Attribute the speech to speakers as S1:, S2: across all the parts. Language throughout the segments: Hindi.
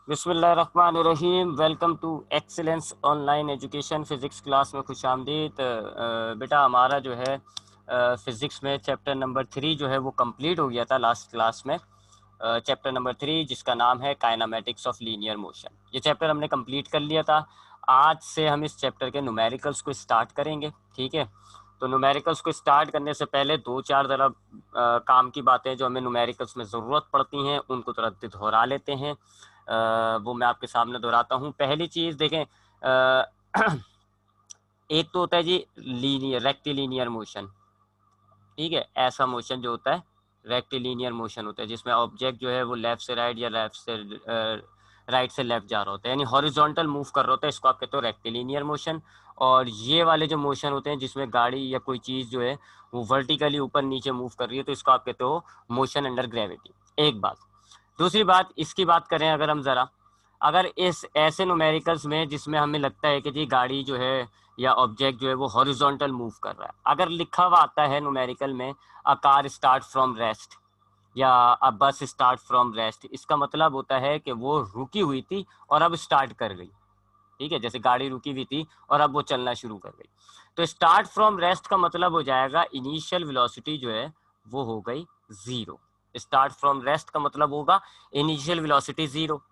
S1: बिस्मिल्लाहिर्रहमानिर्रहीम। Welcome to excellence online education. Physics class में खुशामदीद। बेटा हमारा जो है फ़िज़िक्स में चैप्टर नंबर 3 जो है वो कंप्लीट हो गया था लास्ट क्लास में। चैप्टर नंबर 3 जिसका नाम है काइनेमेटिक्स ऑफ लीनियर मोशन, ये चैप्टर हमने कंप्लीट कर लिया था। आज से हम इस चैप्टर के न्यूमेरिकल्स को स्टार्ट करेंगे, ठीक है। तो न्यूमेरिकल्स को स्टार्ट करने से पहले दो चार ज़रा काम की बातें जो हमें न्यूमेरिकल्स में ज़रूरत पड़ती हैं उनको थोड़ा दोहरा लेते हैं। वो मैं आपके सामने दोहराता हूँ। पहली चीज़ देखें, एक तो होता है जी लीनियर रेक्टिलिनियर मोशन, ठीक है। ऐसा मोशन जो होता है रेक्टिलिनियर मोशन होता है जिसमें ऑब्जेक्ट जो है वो लेफ्ट से राइट या लेफ्ट से राइट से लेफ्ट जा रहा होता है, यानी हॉरिजॉन्टल मूव कर रहा होता है, इसको आप कहते हो रेक्टिलिनियर मोशन। और ये वाले जो मोशन होते हैं जिसमें गाड़ी या कोई चीज़ जो है वो वर्टिकली ऊपर नीचे मूव कर रही है, तो इसको आप कहते हो मोशन अंडर ग्रेविटी। एक बात। दूसरी बात, इसकी बात करें अगर हम ज़रा, अगर इस ऐसे न्यूमेरिकल्स में जिसमें हमें लगता है कि जी गाड़ी जो है या ऑब्जेक्ट जो है वो हॉरिजॉन्टल मूव कर रहा है, अगर लिखा हुआ आता है न्यूमेरिकल में a car start from rest या अ बस स्टार्ट फ्रॉम रेस्ट, इसका मतलब होता है कि वो रुकी हुई थी और अब स्टार्ट कर गई, ठीक है। जैसे गाड़ी रुकी हुई थी और अब वो चलना शुरू कर गई, तो स्टार्ट फ्रॉम रेस्ट का मतलब हो जाएगा इनिशियल वेलोसिटी जो है वो हो गई जीरो। स्टार्ट फ्रॉम रेस्ट का मतलब होगा इनिशियल वेलोसिटी जीरो।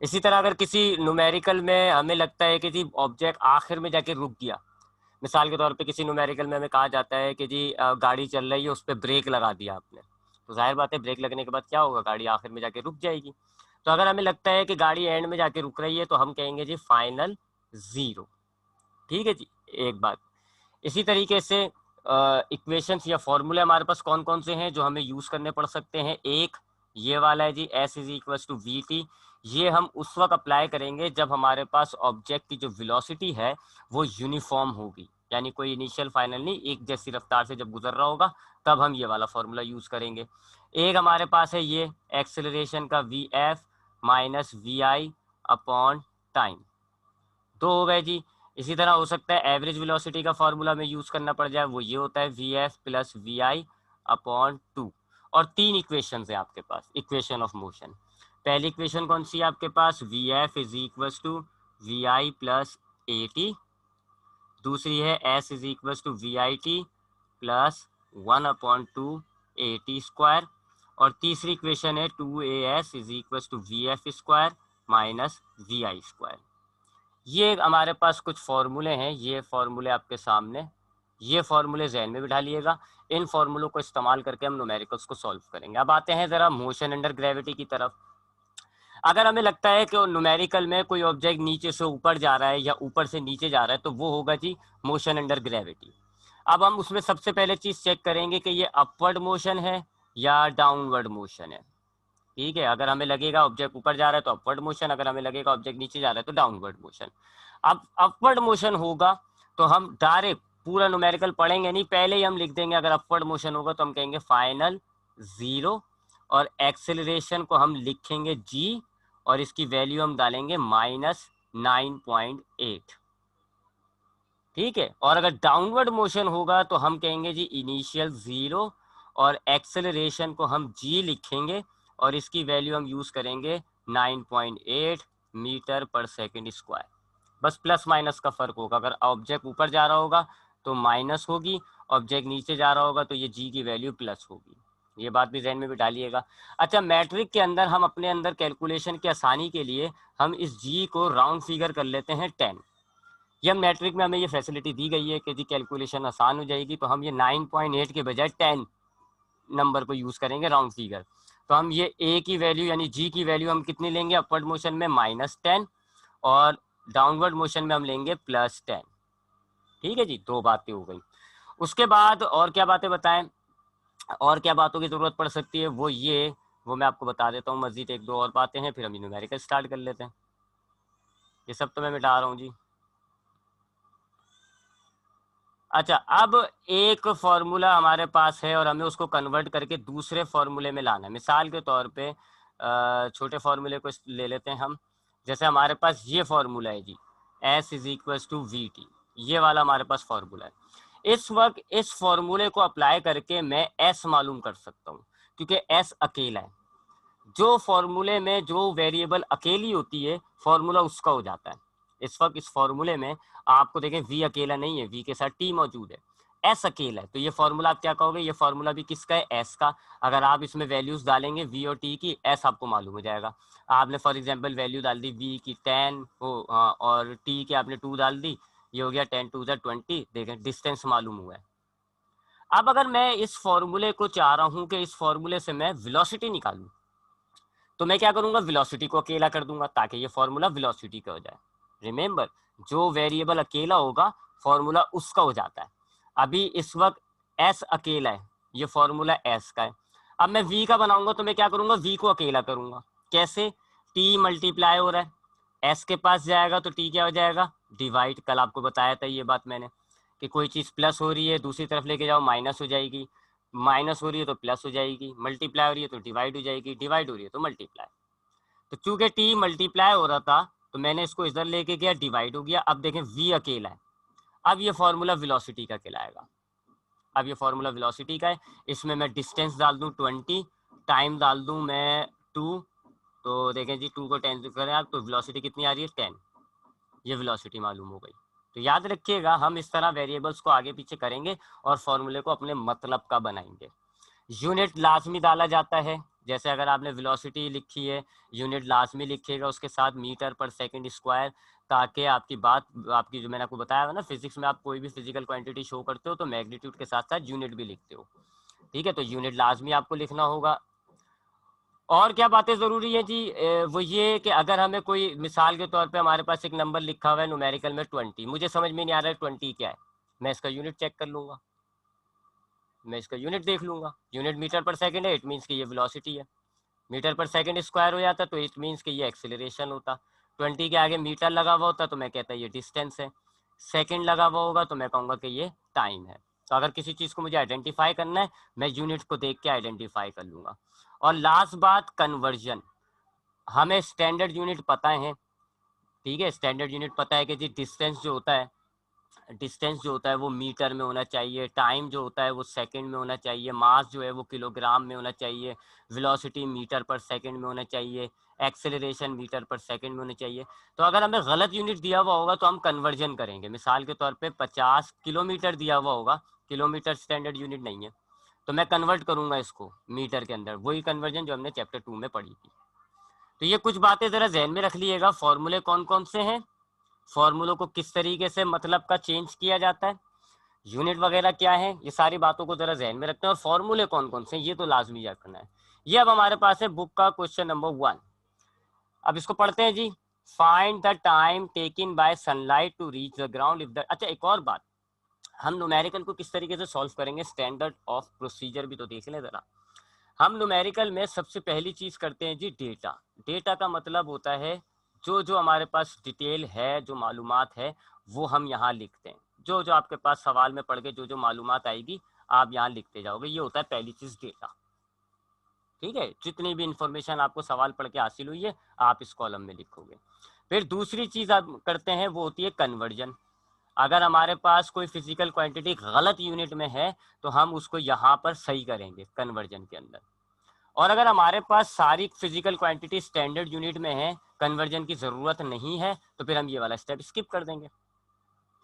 S1: इसी तरह अगर किसी न्यूमेरिकल में हमें लगता है कि जी ऑब्जेक्ट आखिर में जाके रुक गया, मिसाल के तौर पे किसी न्यूमेरिकल में हमें कहा जाता है कि जी गाड़ी चल रही है, उस पर ब्रेक लगा दिया आपने, तो जाहिर बात है ब्रेक लगने के बाद क्या होगा, गाड़ी आखिर में जाके रुक जाएगी। तो अगर हमें लगता है कि गाड़ी एंड में जाके रुक रही है तो हम कहेंगे जी फाइनल जीरो, ठीक है जी। एक बात। इसी तरीके से इक्वेशंस या फॉर्मूले हमारे पास कौन कौन से हैं जो हमें यूज करने पड़ सकते हैं। एक ये वाला है जी, S is equal to we T. ये हम उस वक्त अप्लाई करेंगे जब हमारे पास ऑब्जेक्ट की जो वेलोसिटी है वो यूनिफॉर्म होगी, यानी कोई इनिशियल फाइनल नहीं, एक जैसी रफ्तार से जब गुजर रहा होगा तब हम ये वाला फॉर्मूला यूज करेंगे। एक हमारे पास है ये एक्सेलरेशन का V F minus we I upon time, दो हो गए जी। इसी तरह हो सकता है एवरेज वेलोसिटी का फॉर्मूला में यूज करना पड़ जाए, वो ये होता है वी एफ प्लस वी आई अपॉन टू। और तीन इक्वेशन है आपके पास, इक्वेशन ऑफ मोशन। पहली इक्वेशन कौन सी है आपके पास, V F is equal to we I plus A T. दूसरी है S is equal to we i t plus one upon two a t square. और तीसरी इक्वेशन है two a s is equal to we f square minus we i square. ये हमारे पास कुछ फॉर्मूले हैं, ये फॉर्मूले आपके सामने, ये फॉर्मूले जहन में बिठा लिएगा। इन फॉर्मूलों को इस्तेमाल करके हम न्यूमेरिकल्स को सॉल्व करेंगे। अब आते हैं ज़रा मोशन अंडर ग्रेविटी की तरफ। अगर हमें लगता है कि न्यूमेरिकल में कोई ऑब्जेक्ट नीचे से ऊपर जा रहा है या ऊपर से नीचे जा रहा है तो वो होगा जी मोशन अंडर ग्रेविटी। अब हम उसमें सबसे पहले चीज़ चेक करेंगे कि ये अपवर्ड मोशन है या डाउनवर्ड मोशन है, ठीक है। अगर हमें लगेगा ऑब्जेक्ट ऊपर जा रहा है तो अपवर्ड मोशन, अगर हमें लगेगा ऑब्जेक्ट नीचे जा रहा है तो डाउनवर्ड मोशन। अब अपवर्ड मोशन होगा तो हम डायरेक्ट पूरा न्यूमेरिकल पढ़ेंगे नहीं, पहले ही हम लिख देंगे अगर अपवर्ड मोशन होगा तो हम कहेंगे फाइनल जीरो। और एक्सेलरेशन को हम लिखेंगे जी और इसकी वैल्यू हम डालेंगे -9.8, ठीक है। और अगर डाउनवर्ड मोशन होगा तो हम कहेंगे जी इनिशियल जीरो और एक्सेलरेशन को हम जी लिखेंगे और इसकी वैल्यू हम यूज करेंगे 9.8 मीटर पर सेकंड स्क्वायर। बस प्लस माइनस का फर्क होगा, अगर ऑब्जेक्ट ऊपर जा रहा होगा तो माइनस होगी, ऑब्जेक्ट नीचे जा रहा होगा तो ये जी की वैल्यू प्लस होगी। ये बात भी जहन में भी डालिएगा। अच्छा, मैट्रिक के अंदर हम अपने अंदर कैलकुलेशन की आसानी के लिए हम इस जी को राउंड फिगर कर लेते हैं 10। ये मैट्रिक में हमें ये फैसिलिटी दी गई है कि जी कैलकुलेशन आसान हो जाएगी, तो हम ये 9.8 के बजाय 10 नंबर को यूज करेंगे राउंड फिगर। तो हम ये ए की वैल्यू यानी जी की वैल्यू हम कितनी लेंगे अपवर्ड मोशन में -10 और डाउनवर्ड मोशन में हम लेंगे +10, ठीक है जी। दो बातें हो गई। उसके बाद और क्या बातें बताएं, और क्या बातों की जरूरत पड़ सकती है वो मैं आपको बता देता हूँ। मजीद एक दो और बातें हैं फिर हम न्यूमेरिकल स्टार्ट कर लेते हैं। ये सब तो मैं मिटा रहा हूँ जी। अच्छा, अब एक फॉर्मूला हमारे पास है और हमें उसको कन्वर्ट करके दूसरे फॉर्मूले में लाना है। मिसाल के तौर पे छोटे फॉर्मूले को ले लेते हैं हम। जैसे हमारे पास ये फॉर्मूला है जी, S is equal to we T, ये वाला हमारे पास फॉर्मूला है। इस वक्त इस फॉर्मूले को अप्लाई करके मैं S मालूम कर सकता हूँ क्योंकि S अकेला है। जो फॉर्मूले में जो वेरिएबल अकेली होती है फॉर्मूला उसका हो जाता है। इस वक्त इस फॉर्मूले में आपको देखें वी अकेला नहीं है, वी के साथ टी मौजूद है, एस अकेला है, तो ये फॉर्मूला आप क्या कहोगे, ये फॉर्मूला भी किसका है, एस का। अगर आप इसमें वैल्यूज डालेंगे वी और टी की, एस आपको मालूम हो जाएगा। आपने फॉर एग्जांपल वैल्यू डाल दी वी की 10 हो, हाँ, और टी की आपने 2 डाल दी, ये हो गया 10 2 20, देखें डिस्टेंस मालूम हुआ है। अब अगर मैं इस फॉर्मूले को चाह रहा हूं कि इस फॉर्मूले से मैं वेलोसिटी निकालूं, तो मैं क्या करूंगा, वेलोसिटी को अकेला कर दूंगा ताकि ये फॉर्मूला वेलोसिटी का हो जाए। रिमेंबर, जो वेरिएबल अकेला होगा फॉर्मूला उसका हो जाता है। अभी इस वक्त एस अकेला है, ये फॉर्मूला एस का है। अब मैं वी का बनाऊंगा तो मैं क्या करूंगा, वी को अकेला करूंगा। कैसे, टी मल्टीप्लाई हो रहा है, एस के पास जाएगा तो टी क्या हो जाएगा, डिवाइड। कल आपको बताया था ये बात मैंने कि कोई चीज प्लस हो रही है दूसरी तरफ लेके जाओ माइनस हो जाएगी, माइनस हो रही है तो प्लस हो जाएगी, मल्टीप्लाई हो रही है तो डिवाइड हो जाएगी, डिवाइड हो रही है तो मल्टीप्लाई। तो चूंकि टी मल्टीप्लाई हो रहा था तो मैंने इसको इधर लेके गया, डिवाइड हो गया। अब देखें वी अकेला है, अब ये फॉर्मूला वेलोसिटी का कहलाएगा। अब ये फॉर्मूला वेलोसिटी का है, इसमें मैं डिस्टेंस डाल दूं 20, टाइम डाल दूं मैं 2, तो देखें जी 2 को 10 से करें आप तो वेलोसिटी कितनी आ रही है 10, ये वेलोसिटी मालूम हो गई। तो याद रखिएगा हम इस तरह वेरिएबल्स को आगे पीछे करेंगे और फॉर्मूले को अपने मतलब का बनाएंगे। यूनिट लाजमी डाला जाता है, जैसे अगर आपने वेलोसिटी लिखी है यूनिट लाजमी लिखिएगा उसके साथ मीटर पर सेकंड स्क्वायर, ताकि आपकी बात, आपकी जो मैंने आपको बताया था ना फिजिक्स में आप कोई भी फिजिकल क्वांटिटी शो करते हो तो मैग्नीट्यूड के साथ साथ यूनिट भी लिखते हो, ठीक है, तो यूनिट लाजमी आपको लिखना होगा। और क्या बातें जरूरी है जी, वो ये कि अगर हमें कोई मिसाल के तौर पे हमारे पास एक नंबर लिखा हुआ है न्यूमेरिकल में 20, मुझे समझ में नहीं आ रहा है 20 क्या है, मैं इसका यूनिट चेक कर लूंगा, मैं इसका यूनिट देख लूंगा, यूनिट मीटर पर सेकंड है, इट मीन्स कि ये वेलोसिटी है। मीटर पर सेकंड स्क्वायर हो जाता तो इट मीन्स कि ये एक्सेलरेशन होता। 20 के आगे मीटर लगा हुआ होता तो मैं कहता ये डिस्टेंस है, सेकंड लगा हुआ होगा तो मैं कहूँगा कि ये टाइम है। तो अगर किसी चीज़ को मुझे आइडेंटिफाई करना है मैं यूनिट को देख के आइडेंटिफाई कर लूँगा। और लास्ट बात, कन्वर्जन, हमें स्टैंडर्ड यूनिट पता है, ठीक है, स्टैंडर्ड यूनिट पता है कि जी डिस्टेंस जो होता है, डिस्टेंस जो होता है वो मीटर में होना चाहिए, टाइम जो होता है वो सेकंड में होना चाहिए, मास जो है वो किलोग्राम में होना चाहिए, वेलोसिटी मीटर पर सेकंड में होना चाहिए, एक्सेलरेशन मीटर पर सेकंड में होनी चाहिए। तो अगर हमें गलत यूनिट दिया हुआ होगा तो हम कन्वर्जन करेंगे। मिसाल के तौर पे 50 किलोमीटर दिया हुआ होगा, किलोमीटर स्टैंडर्ड यूनिट नहीं है, तो मैं कन्वर्ट करूंगा इसको मीटर के अंदर, वही कन्वर्जन जो हमने चैप्टर 2 में पढ़ी थी। तो ये कुछ बातें जरा जहन में रख लीजिएगा, फॉर्मूले कौन कौन से हैं, फॉर्मूलों को किस तरीके से मतलब का चेंज किया जाता है, यूनिट वगैरह क्या है, ये सारी बातों को जरा जहन में रखते हैं, और फॉर्मूले कौन कौन से हैं ये तो लाजमी याद करना है। ये अब हमारे पास है बुक का क्वेश्चन नंबर 1। अब इसको पढ़ते हैं जी। Find the time taken by sunlight to reach the ground if the, अच्छा एक और बात, हम न्यूमेरिकल को किस तरीके से सॉल्व करेंगे, स्टैंडर्ड ऑफ प्रोसीजर भी तो देख लें जरा। हम न्यूमेरिकल में सबसे पहली चीज करते हैं जी डेटा। डेटा का मतलब होता है जो जो हमारे पास डिटेल है, जो मालूमात है वो हम यहाँ लिखते हैं, जो जो आपके पास सवाल में पढ़ के जो जो मालूमात आएगी आप यहाँ लिखते जाओगे, ये होता है पहली चीज डेटा, ठीक है, जितनी भी इंफॉर्मेशन आपको सवाल पढ़ के हासिल हुई है आप इस कॉलम में लिखोगे। फिर दूसरी चीज आप करते हैं वो होती है कन्वर्जन। अगर हमारे पास कोई फिजिकल क्वांटिटी गलत यूनिट में है तो हम उसको यहाँ पर सही करेंगे कन्वर्जन के अंदर। और अगर हमारे पास सारी फिजिकल क्वांटिटी स्टैंडर्ड यूनिट में है, कन्वर्जन की जरूरत नहीं है, तो फिर हम ये वाला स्टेप स्किप कर देंगे,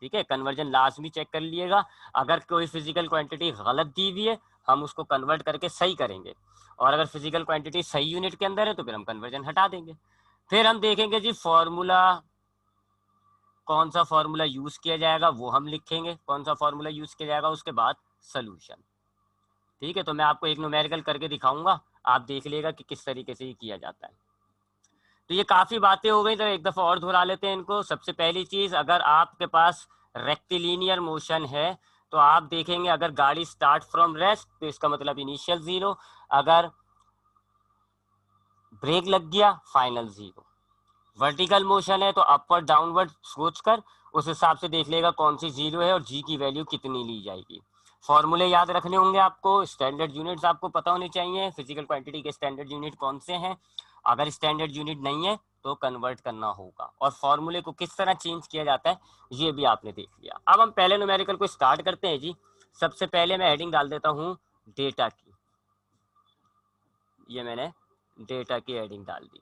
S1: ठीक है। कन्वर्जन लाजमी चेक कर लिएगा, अगर कोई फिजिकल क्वांटिटी गलत दी हुई है हम उसको कन्वर्ट करके सही करेंगे, और अगर फिजिकल क्वांटिटी सही यूनिट के अंदर है तो फिर हम कन्वर्जन हटा देंगे। फिर हम देखेंगे जी फॉर्मूला, कौन सा फॉर्मूला यूज किया जाएगा वो हम लिखेंगे, कौन सा फॉर्मूला यूज किया जाएगा, उसके बाद सोल्यूशन, ठीक है। तो मैं आपको एक न्यूमेरिकल करके दिखाऊंगा, आप देख लीजिएगा कि किस तरीके से ये किया जाता है। तो ये काफी बातें हो गई, तो एक दफा और दोहरा लेते हैं इनको। सबसे पहली चीज, अगर आपके पास रेक्टिलिनियर मोशन है तो आप देखेंगे अगर गाड़ी स्टार्ट फ्रॉम रेस्ट तो इसका मतलब इनिशियल 0, अगर ब्रेक लग गया फाइनल 0। वर्टिकल मोशन है तो अपवर्ड डाउनवर्ड सोचकर उस हिसाब से देख लेगा कौन सी 0 है और जी की वैल्यू कितनी ली जाएगी। फॉर्मूले याद रखने होंगे आपको, स्टैंडर्ड यूनिट्स आपको पता होने चाहिए, फिजिकल क्वांटिटी के स्टैंडर्ड यूनिट कौन से हैं, अगर स्टैंडर्ड यूनिट नहीं है तो कन्वर्ट करना होगा, और फॉर्मूले को किस तरह चेंज किया जाता है ये भी आपने देख लिया। अब हम पहले न्यूमेरिकल को स्टार्ट करते हैं जी। सबसे पहले मैं हेडिंग डाल देता हूँ डेटा की, ये मैंने डेटा की एडिंग डाल दी।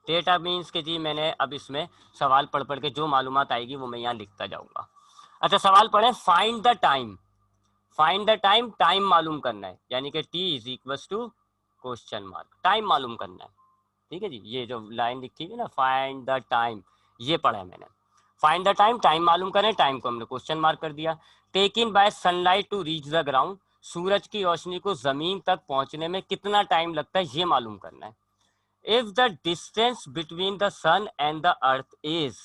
S1: डेटा मीन्स के जी मैंने अब इसमें सवाल पढ़ पढ़ के जो मालूमात आएगी वो मैं यहाँ लिखता जाऊंगा। अच्छा, सवाल पढ़े, find the time. Find the time, time मालूम करना है, यानी कि t is equal to question mark, time मालूम करना है। ठीक है जी, ये जो लाइन लिखी है ना, फाइंड द टाइम, ये पढ़ा है मैंने। फाइंड द टाइम, टाइम मालूम करें, टाइम को हमने क्वेश्चन मार्क कर दिया। Taken by sunlight to reach the ground, सूरज की रोशनी को जमीन तक पहुंचने में कितना टाइम लगता है ये मालूम करना है। If the distance between the sun and the earth is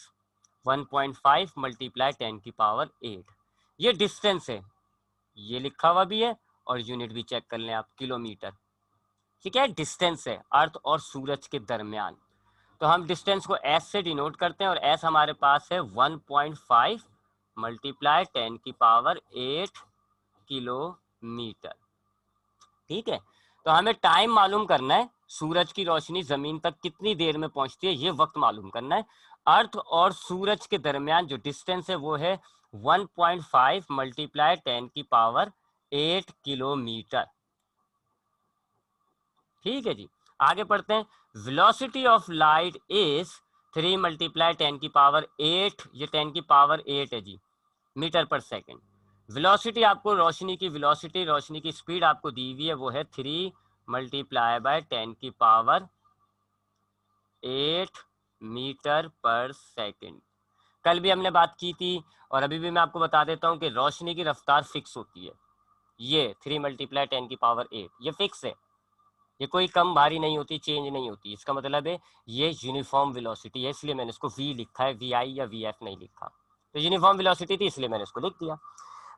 S1: 1.5 multiply 10 की पावर 8, ये डिस्टेंस है, ये लिखा हुआ भी है और यूनिट भी चेक कर लें आप, किलोमीटर। ठीक है, डिस्टेंस है अर्थ और सूरज के दरमियान, तो हम डिस्टेंस को एस से डिनोट करते हैं और एस हमारे पास है 1.5 मल्टीप्लाई 10 की पावर 8 किलोमीटर। ठीक है, तो हमें टाइम मालूम करना है, सूरज की रोशनी जमीन तक कितनी देर में पहुंचती है ये वक्त मालूम करना है। अर्थ और सूरज के दरमियान जो डिस्टेंस है वो है 1.5 मल्टीप्लाई 10 की पावर 8 किलोमीटर। ठीक है जी, आगे पढ़ते हैं। Velocity of light is 3 multiply 10 की पावर 8, ये 10 की पावर 8 है जी, मीटर पर सेकेंड। वेलोसिटी आपको रोशनी की वेलोसिटी, रोशनी की स्पीड आपको दी हुई है, वो है 3 मल्टीप्लाई बाय 10 की पावर 8 मीटर पर सेकेंड। कल भी हमने बात की थी और अभी भी मैं आपको बता देता हूं कि रोशनी की रफ्तार फिक्स होती है, ये 3 मल्टीप्लाई 10 की पावर 8 ये फिक्स है, ये कोई कम भारी नहीं होती, चेंज नहीं होती। इसका मतलब है ये यूनिफॉर्म वेलोसिटी है, इसलिए मैंने इसको वी लिखा है, वी आई या वी एफ नहीं लिखा। तो यूनिफॉर्म वेलोसिटी थी इसलिए मैंने इसको लिख दिया।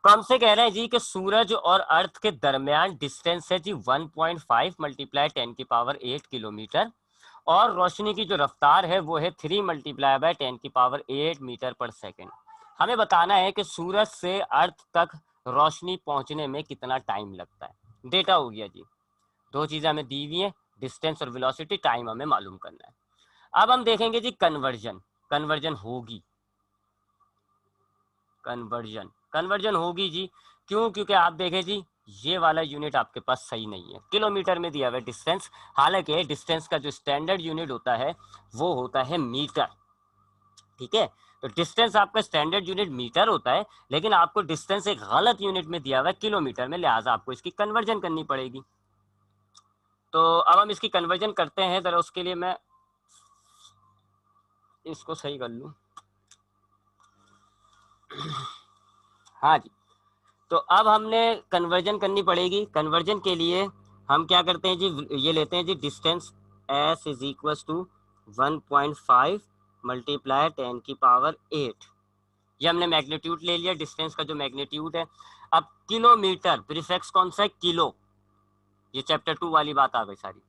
S1: तो हमसे कह रहे हैं जी कि सूरज और अर्थ के दरमियान डिस्टेंस है जी 1.5 मल्टीप्लाई 10 की पावर 8 किलोमीटर, और रोशनी की जो रफ्तार है वो है 3 मल्टीप्लाई बाय 10 की पावर 8 मीटर पर सेकेंड। हमें बताना है कि सूरज से अर्थ तक रोशनी पहुंचने में कितना टाइम लगता है। डेटा हो गया जी, दो चीजें हमें दी हुई है, डिस्टेंस और वेलोसिटी, टाइम हमें मालूम करना है। अब हम देखेंगे जी कन्वर्जन, कन्वर्जन होगी, कन्वर्जन कन्वर्जन होगी जी। क्यों? क्योंकि आप देखें जी ये वाला यूनिट आपके पास सही नहीं है, किलोमीटर में दिया हुआ है डिस्टेंस, हालांकि डिस्टेंस का जो स्टैंडर्ड यूनिट होता है वो होता है मीटर। ठीक है, तो डिस्टेंस आपका स्टैंडर्ड यूनिट मीटर होता है, लेकिन आपको डिस्टेंस एक गलत यूनिट में दिया हुआ है, किलोमीटर में, लिहाजा आपको इसकी कन्वर्जन करनी पड़ेगी। तो अब हम इसकी कन्वर्जन करते हैं, जरा उसके लिए मैं इसको सही कर लूं। हाँ जी, तो अब हमने कन्वर्जन करनी पड़ेगी। कन्वर्जन के लिए हम क्या करते हैं जी, ये लेते हैं जी distance S is equal to 1.5 multiply 10 की पावर 8, ये हमने मैग्नीट्यूड ले लिया, डिस्टेंस का जो मैग्नीट्यूड है। अब किलोमीटर प्रीफिक्स कौन सा है, किलो, ये चैप्टर 2 वाली बात आ गई सारी।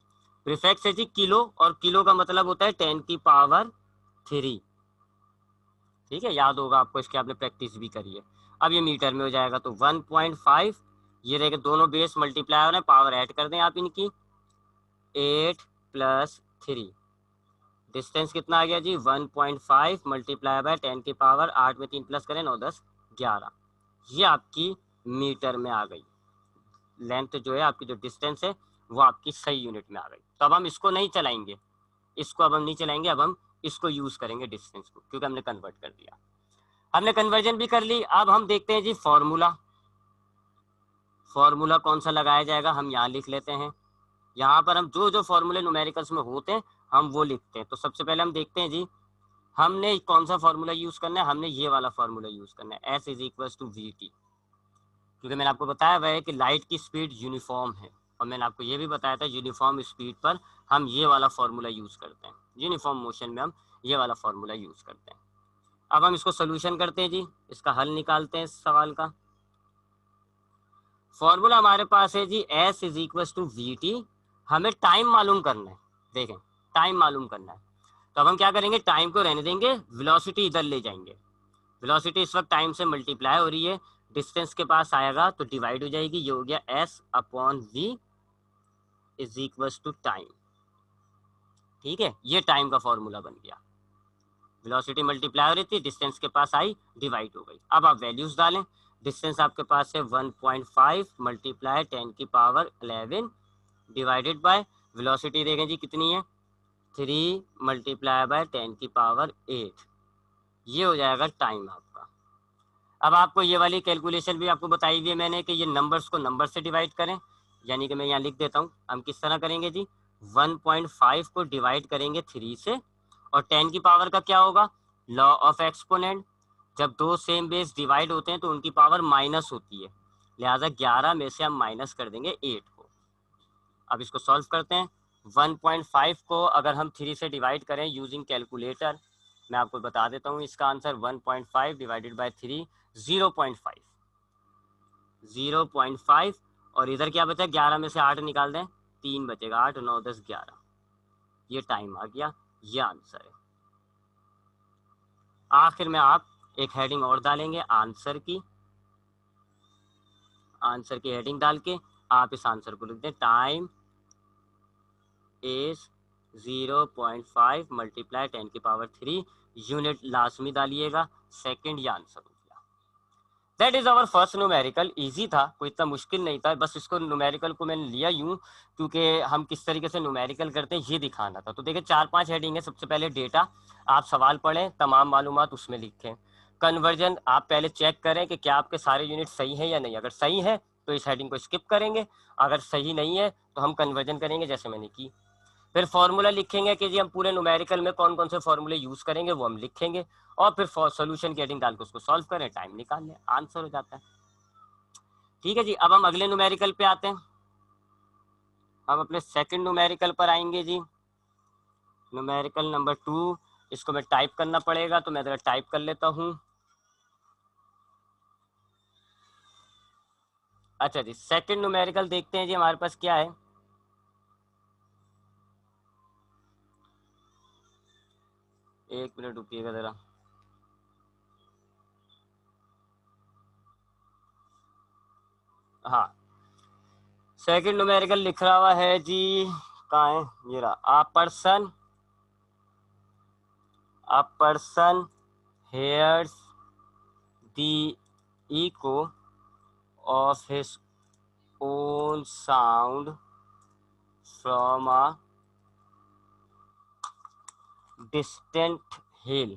S1: प्रीफिक्स है जी किलो, और किलो का मतलब होता है 10 की पावर 3। ठीक है, याद होगा आपको, इसके आपने प्रैक्टिस भी करी है। अब ये मीटर में हो जाएगा, तो 1.5, ये रहेगा, दोनों बेस मल्टीप्लाई हो रहे हैं, पावर ऐड कर दें आप इनकी, 8 + 3, डिस्टेंस कितना आ गया जी 1.5 मल्टीप्लाई बाय 10 की पावर 8 में 3 प्लस करें 9 10 11, ये आपकी मीटर में आ गई। लेंथ जो है आपकी, जो डिस्टेंस है वो आपकी सही यूनिट में आ गई। तो अब हम इसको नहीं चलाएंगे, इसको अब हम नहीं चलाएंगे, अब हम इसको यूज करेंगे डिस्टेंस को, क्योंकि हमने कन्वर्ट कर दिया। हमने कन्वर्जन भी कर ली। अब हम देखते हैं जी फॉर्मूला, फॉर्मूला कौन सा लगाया जाएगा, हम यहाँ लिख लेते हैं। यहाँ पर हम जो जो फॉर्मूले न्यूमेरिकल्स में होते हैं हम वो लिखते हैं। तो सबसे पहले हम देखते हैं जी हमने कौन सा फॉर्मूला यूज करना है, हमने ये वाला फॉर्मूला यूज करना है, S is equal to we t, क्योंकि मैंने आपको बताया हुआ है कि लाइट की स्पीड यूनिफॉर्म है, और मैंने आपको ये भी बताया था यूनिफॉर्म स्पीड पर हम ये वाला फॉर्मूला यूज करते हैं, यूनिफॉर्म मोशन में हम ये वाला फॉर्मूला यूज करते हैं। अब हम इसको सोल्यूशन करते हैं जी, इसका हल निकालते हैं इस सवाल का। फॉर्मूला हमारे पास है जी S is equal to we t, हमें टाइम मालूम करना है, देखें टाइम मालूम करना है। तो अब हम क्या करेंगे, टाइम को रहने देंगे, वेलोसिटी इधर ले जाएंगे। वेलोसिटी इस वक्त टाइम से मल्टीप्लाई हो रही है, डिस्टेंस के पास आएगा तो डिवाइड हो जाएगी, ये हो गया s upon v is equal to time. ठीक है, ये टाइम का फॉर्मूला बन गया। वेलोसिटी मल्टीप्लाई हो रही थी, डिस्टेंस के पास आई, डिवाइड हो गई। अब आप वैल्यूज डालें, डिस्टेंस आपके पास है 1.5 मल्टीप्लाई 10 की पावर 11 डिवाइडेड बाय वेलोसिटी देखें जी कितनी है, 3 मल्टीप्लाई बाय 10⁸ ये हो जाएगा टाइम आपका। अब आपको ये वाली कैलकुलेशन भी आपको बताई हुई है मैंने कि ये नंबर्स को नंबर से डिवाइड करें, यानी कि मैं यहाँ लिख देता हूँ। हम किस तरह करेंगे जी, 1.5 को डिवाइड करेंगे 3 से, और 10 की पावर का क्या होगा, लॉ ऑफ एक्सपोनेंट। जब दो सेम बेस डिवाइड होते हैं तो उनकी पावर माइनस होती है, लिहाजा 11 में से हम माइनस कर देंगे 8 को। अब इसको सॉल्व करते हैं। 1.5 को अगर हम 3 से डिवाइड करें यूजिंग कैलकुलेटर, मैं आपको बता देता हूँ इसका आंसर। 1.5 डिवाइडेड बाय 3 0.5, 0.5, और इधर क्या बचा, 11 में से 8 निकाल दें, 3 बचेगा, 8 9 10 11, ये टाइम आ गया, ये आंसर है। आखिर में आप एक हेडिंग और डालेंगे आंसर की, आंसर की हेडिंग डाल के आप इस आंसर को लिख दें, time is 0.5 multiply 10⁻³ unit last में डालिएगा, सेकंड ये आंसर हो गया। That is our first numerical. Easy था, कोई इतना मुश्किल नहीं था, बस इसको न्यूमेरिकल को मैंने लिया यूं क्योंकि हम किस तरीके से न्यूमेरिकल करते हैं ये दिखाना था। तो देखिए 4-5 हेडिंग है। सबसे पहले डेटा, आप सवाल पढ़ें, तमाम मालूमात उसमें लिखें। कन्वर्जन, आप पहले चेक करें कि क्या आपके सारे यूनिट सही है या नहीं। अगर सही है तो इस हेडिंग को स्किप करेंगे, अगर सही नहीं है तो हम कन्वर्जन करेंगे जैसे मैंने की। फिर फॉर्मूला लिखेंगे कि जी हम पूरे न्यूमेरिकल में कौन कौन से फॉर्मूले यूज करेंगे वो हम लिखेंगे, और फिर सोल्यूशन की हेडिंग डाल के उसको सॉल्व करें, टाइम निकाल लें, आंसर हो जाता है। ठीक है जी, अब हम अगले न्यूमेरिकल पे आते हैं। हम अपने सेकंड न्यूमेरिकल पर आएंगे जी, न्यूमेरिकल नंबर 2। इसको मैं टाइप करना पड़ेगा तो मैं जरा टाइप कर लेता हूँ। अच्छा जी, सेकंड न्यूमेरिकल देखते हैं जी हमारे पास क्या है। एक मिनट रुकिएगा जरा। हाँ, सेकंड न्यूमेरिकल लिख रहा हुआ है जी, कहाँ है ये रहा। a person hears the echo of his own sound from a distant hill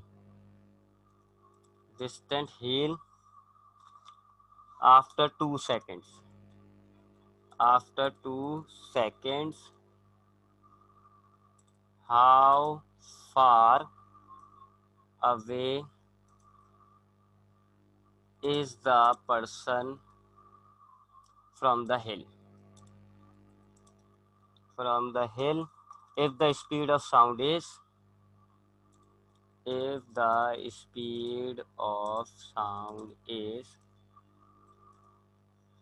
S1: after 2 seconds. After 2 seconds, how far away is the person from the hill? From the hill, if the speed of sound is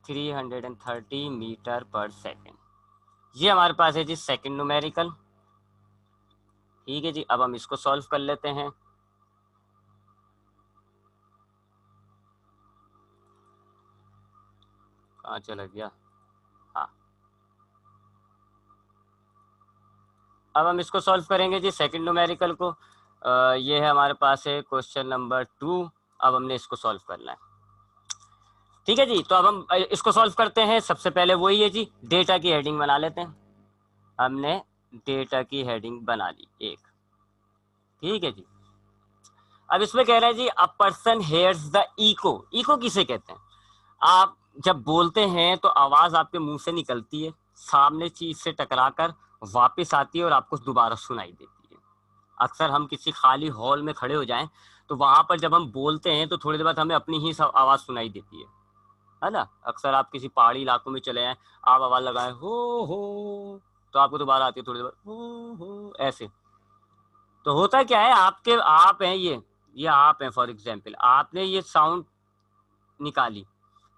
S1: 330 metre पर सेकेंड। ये हमारे पास है जी सेकंड न्यूमेरिकल। ठीक है जी, अब हम इसको सॉल्व कर लेते हैं। कहाँ चला गया, हाँ, अब हम इसको सॉल्व करेंगे जी सेकंड न्यूमेरिकल को। ये है हमारे पास है क्वेश्चन नंबर 2। अब हमने इसको सॉल्व करना है। ठीक है जी, तो अब हम इसको सॉल्व करते हैं। सबसे पहले वही है जी, डेटा की हेडिंग बना लेते हैं। हमने डेटा की हेडिंग बना ली एक। ठीक है जी, अब इसमें कह रहा है जी, a person hears the echo. Echo किसे कहते हैं, आप जब बोलते हैं तो आवाज आपके मुंह से निकलती है, सामने चीज से टकराकर वापस आती है और आपको दोबारा सुनाई देती है। अक्सर हम किसी खाली हॉल में खड़े हो जाएं तो वहां पर जब हम बोलते हैं तो थोड़ी देर बाद हमें अपनी ही आवाज सुनाई देती है ना। अक्सर आप किसी पहाड़ी इलाकों में चले जाएं, आप आवाज लगाएं हो, तो आपको दोबारा आती है थोड़ी देर बाद हो ऐसे। तो होता क्या है, आपके आप हैं ये आप हैं, फॉर एग्जाम्पल आपने ये साउंड निकाली,